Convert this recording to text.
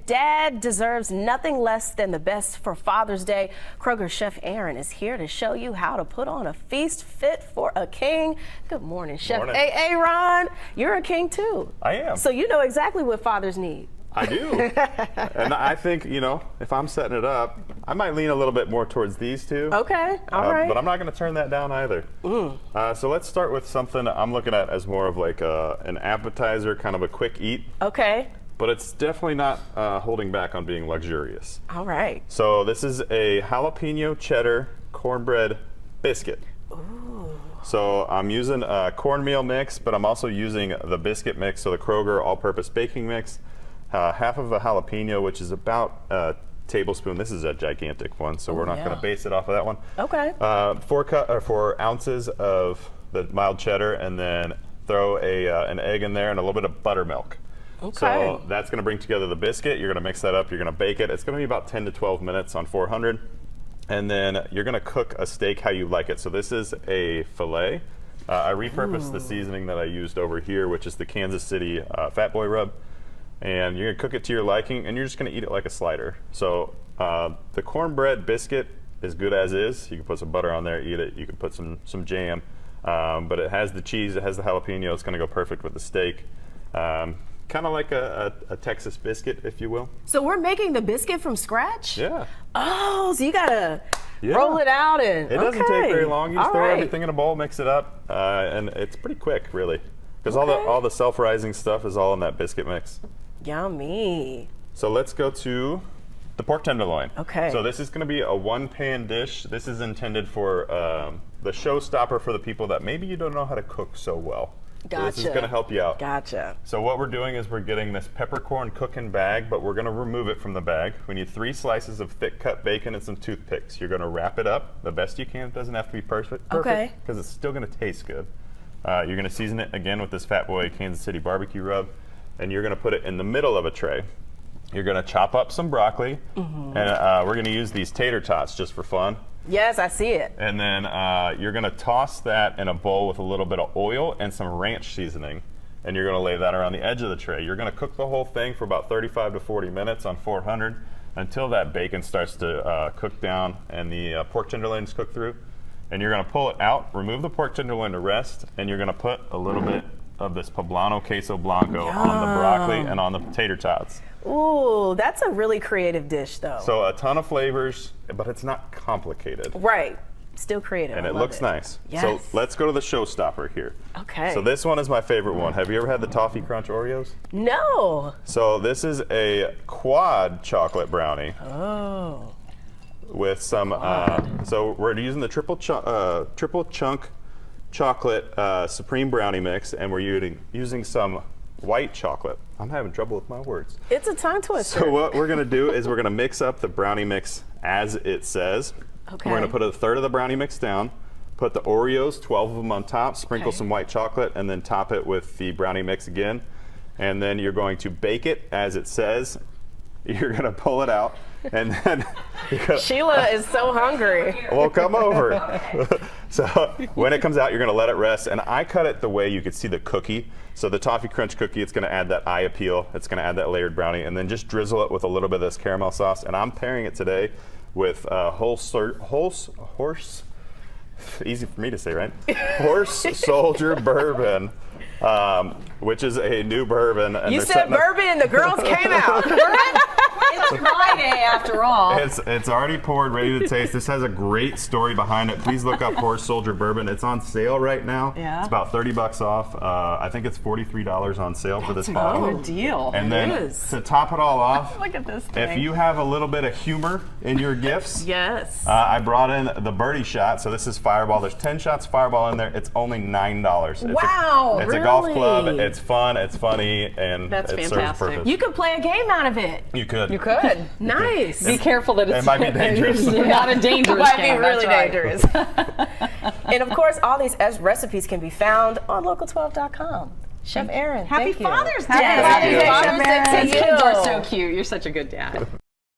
dad deserves nothing less than the best for Father's Day. Kroger Chef Aaron is here to show you how to put on a feast fit for a king. Good morning, Chef Aaron. You're a king too. I am. So you know exactly what fathers need. I do. And I think, you know, if I'm setting it up, I might lean a little bit more towards these two. Okay, all right. But I'm not going to turn that down either. So let's start with something I'm looking at as more of like an appetizer, kind of a quick eat. Okay. But it's definitely not holding back on being luxurious. All right. So this is a jalapeno cheddar cornbread biscuit. Ooh. So I'm using a cornmeal mix, but I'm also using the biscuit mix, so the Kroger all-purpose baking mix. Half of a jalapeno, which is about a tablespoon. This is a gigantic one, so we're not going to base it off of that one. Okay. 4 ounces of the mild cheddar, and then throw an egg in there and a little bit of buttermilk. Okay. So that's going to bring together the biscuit. You're going to mix that up. You're going to bake it. It's going to be about 10 to 12 minutes on 400. And then you're going to cook a steak how you like it. So this is a filet. I repurposed the seasoning that I used over here, which is the Kansas City Fat Boy Rub. And you're going to cook it to your liking, and you're just going to eat it like a slider. So the cornbread biscuit is good as is. You can put some butter on there, eat it. You can put some jam. But it has the cheese, it has the jalapeno. It's going to go perfect with the steak. Kind of like a Texas biscuit, if you will. So we're making the biscuit from scratch? Yeah. Oh, so you got to roll it out and it doesn't take very long. You just throw everything in a bowl, mix it up, and it's pretty quick, really. Because all the self-rising stuff is all in that biscuit mix. Yummy. So let's go to the pork tenderloin. Okay. So this is going to be a one-pan dish. This is intended for the showstopper for the people that maybe you don't know how to cook so well. Gotcha. So this is going to help you out. Gotcha. So what we're doing is we're getting this peppercorn cooking bag, but we're going to remove it from the bag. We need 3 slices of thick cut bacon and some toothpicks. You're going to wrap it up the best you can. It doesn't have to be perfect. Okay. Because it's still going to taste good. You're going to season it again with this Fat Boy Kansas City barbecue rub, and you're going to put it in the middle of a tray. You're going to chop up some broccoli, and we're going to use these tater tots just for fun. Yes, I see it. And then you're going to toss that in a bowl with a little bit of oil and some ranch seasoning, and you're going to lay that around the edge of the tray. You're going to cook the whole thing for about 35 to 40 minutes on 400 until that bacon starts to cook down and the pork tenderloins cook through. And you're going to pull it out, remove the pork tenderloin to rest, and you're going to put a little bit of this Poblano Queso Blanco on the broccoli and on the tater tots. Ooh, that's a really creative dish, though. So a ton of flavors, but it's not complicated. Right. Still creative. And it looks nice. Yes. So let's go to the showstopper here. Okay. So this one is my favorite one. Have you ever had the Toffee Crunch Oreos? No. So this is a quad chocolate brownie. Oh. With some, so we're using the triple chunk chocolate supreme brownie mix, and we're using some white chocolate. I'm having trouble with my words. It's a tongue twister. So what we're going to do is we're going to mix up the brownie mix as it says. Okay. We're going to put a third of the brownie mix down, put the Oreos, 12 of them on top, sprinkle some white chocolate, and then top it with the brownie mix again. And then you're going to bake it as it says. You're going to pull it out, and then Sheila is so hungry. Well, come over. So when it comes out, you're going to let it rest. And I cut it the way you could see the cookie. So the Toffee Crunch cookie, it's going to add that eye appeal. It's going to add that layered brownie, and then just drizzle it with a little bit of this caramel sauce. And I'm pairing it today with horse, easy for me to say, right? Horse Soldier Bourbon. Which is a new bourbon. And you said bourbon and the girls came out. It's Friday after all. It's already poured, ready to taste. This has a great story behind it. Please look up Horse Soldier Bourbon. It's on sale right now. Yeah. It's about $30 off. I think it's $43 on sale for this bottle. Good deal. And then to top it all off, Look at this thing. if you have a little bit of humor in your gifts, Yes. I brought in the birdie shot. So this is Fireball. There's 10 shots of Fireball in there. It's only $9. Wow, It's a golf club. really? It's fun. It's funny, and That's it serves a fantastic. purpose. You could play a game out of it. You could. You could. Nice. Be careful that it's It might be dangerous. not a dangerous It might game. be really that's right. dangerous. And of course, all these recipes can be found on Local12.com. Chef Aaron, Happy thank you. Father's Day. Happy Father's Day, Chef Aaron. These Thank kids are you. so cute. You're such a good dad.